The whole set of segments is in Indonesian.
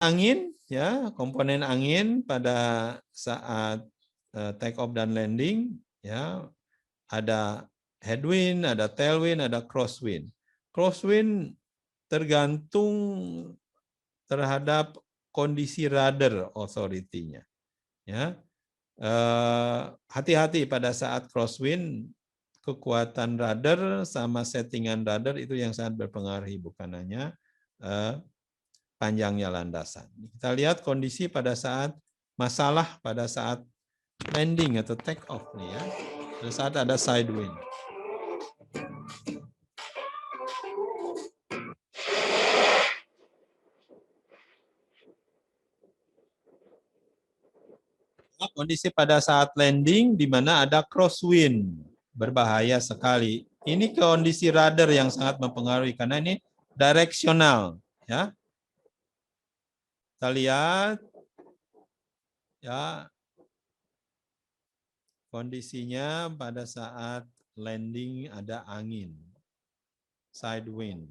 angin, ya, komponen angin pada saat take off dan landing, ya, ada headwind, ada tailwind, ada crosswind. Crosswind tergantung terhadap kondisi rudder authority-nya, ya. Hati-hati pada saat crosswind, kekuatan rudder sama settingan rudder itu yang sangat berpengaruh, bukan hanya panjangnya landasan. Kita lihat kondisi pada saat masalah pada saat landing atau take off nih ya. Pada saat ada side wind. Kondisi pada saat landing di mana ada crosswind, berbahaya sekali. Ini kondisi rudder yang sangat mempengaruhi karena ini direksional, ya. Kita lihat, ya, kondisinya pada saat landing ada angin, side wind.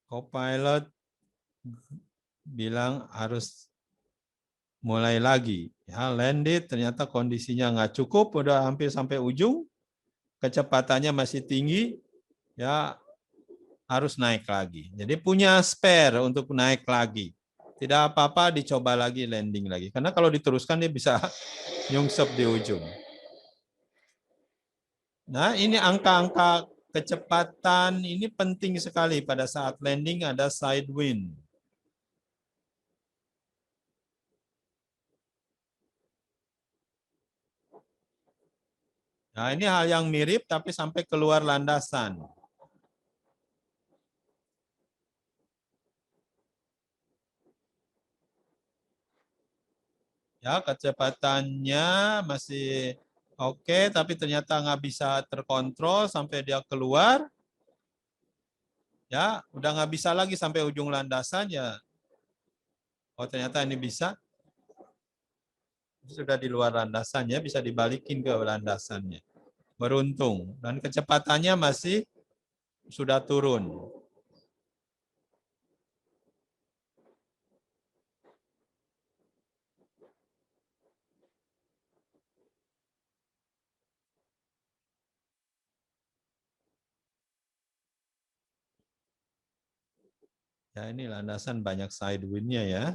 Co-pilot bilang harus mulai lagi. Ya, landed ternyata kondisinya nggak cukup, udah hampir sampai ujung, kecepatannya masih tinggi, ya harus naik lagi. Jadi punya spare untuk naik lagi. Tidak apa-apa, dicoba lagi landing lagi. Karena kalau diteruskan dia bisa nyungsep di ujung. Nah, ini angka-angka kecepatan ini penting sekali pada saat landing ada side wind. Nah, ini hal yang mirip tapi sampai keluar landasan. Ya, kecepatannya masih oke, tapi ternyata nggak bisa terkontrol sampai dia keluar. Ya, udah nggak bisa lagi sampai ujung landasan ya. Oh, ternyata ini bisa. Sudah di luar landasannya, bisa dibalikin ke landasannya. Beruntung. Dan kecepatannya masih sudah turun. Ya, ini landasan banyak side wind-nya ya.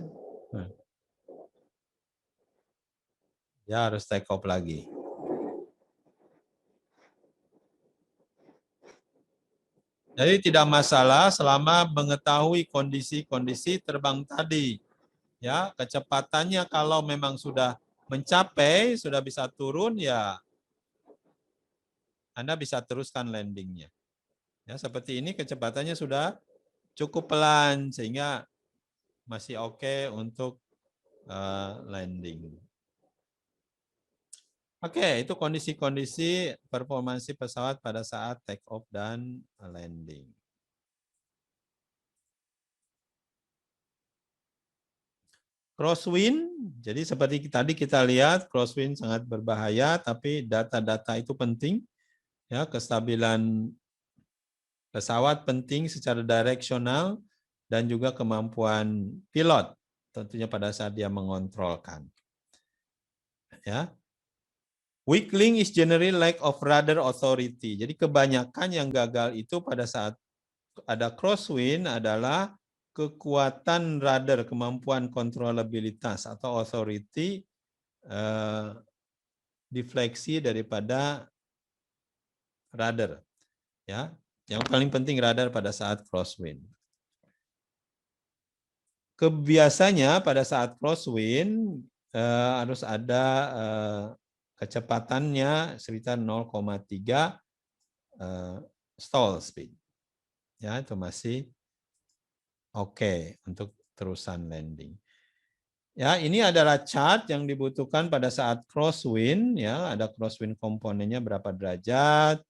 Ya harus take off lagi. Jadi tidak masalah selama mengetahui kondisi-kondisi terbang tadi. Ya, kecepatannya kalau memang sudah mencapai, sudah bisa turun, ya Anda bisa teruskan landingnya. Ya, seperti ini kecepatannya sudah cukup pelan sehingga masih oke untuk landing. Oke, itu kondisi-kondisi performansi pesawat pada saat take off dan landing. Crosswind, jadi seperti tadi kita lihat crosswind sangat berbahaya, tapi data-data itu penting. Ya, kestabilan pesawat penting secara direksional dan juga kemampuan pilot tentunya pada saat dia mengontrolkan. Ya. Weak link is generally lack of rudder authority. Jadi kebanyakan yang gagal itu pada saat ada crosswind adalah kekuatan rudder, kemampuan kontrolabilitas atau authority defleksi daripada rudder. Ya, yang paling penting rudder pada saat crosswind. Kebiasanya pada saat crosswind harus ada kecepatannya sekitar 0,3 stall speed. Ya, itu masih oke untuk terusan landing. Ya, ini adalah chart yang dibutuhkan pada saat crosswind. Ya, ada crosswind komponennya berapa derajat.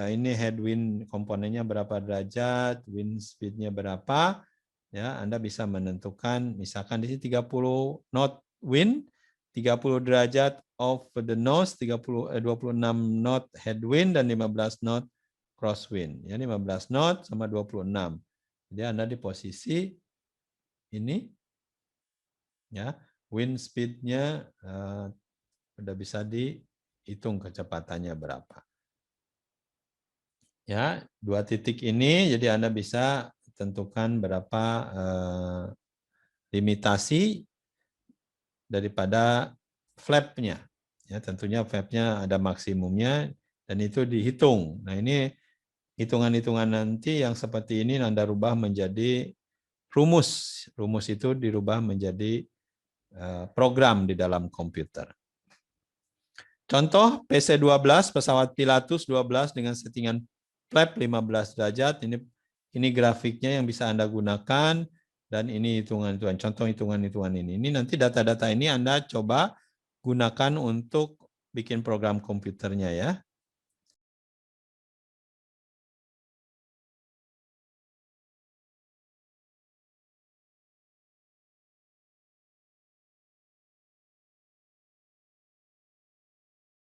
Ini headwind komponennya berapa derajat, wind speednya berapa. Ya, Anda bisa menentukan misalkan di sini 30 knot wind, 30 derajat off the nose, 26 knot headwind dan 15 knot crosswind. Ya, 15 knot sama 26. Jadi Anda di posisi ini, ya, wind speed-nya udah bisa dihitung kecepatannya berapa. Ya, 2 titik ini jadi Anda bisa tentukan berapa limitasi daripada flap-nya. Ya, tentunya flap-nya ada maksimumnya dan itu dihitung. Nah, ini hitungan-hitungan nanti yang seperti ini Anda rubah menjadi rumus. Rumus itu dirubah menjadi program di dalam komputer. Contoh PC-12 pesawat Pilatus 12 dengan settingan flap 15 derajat. Ini grafiknya yang bisa Anda gunakan dan ini hitungan-hitungan, contoh hitungan-hitungan ini. Ini nanti data-data ini Anda coba gunakan untuk bikin program komputernya ya.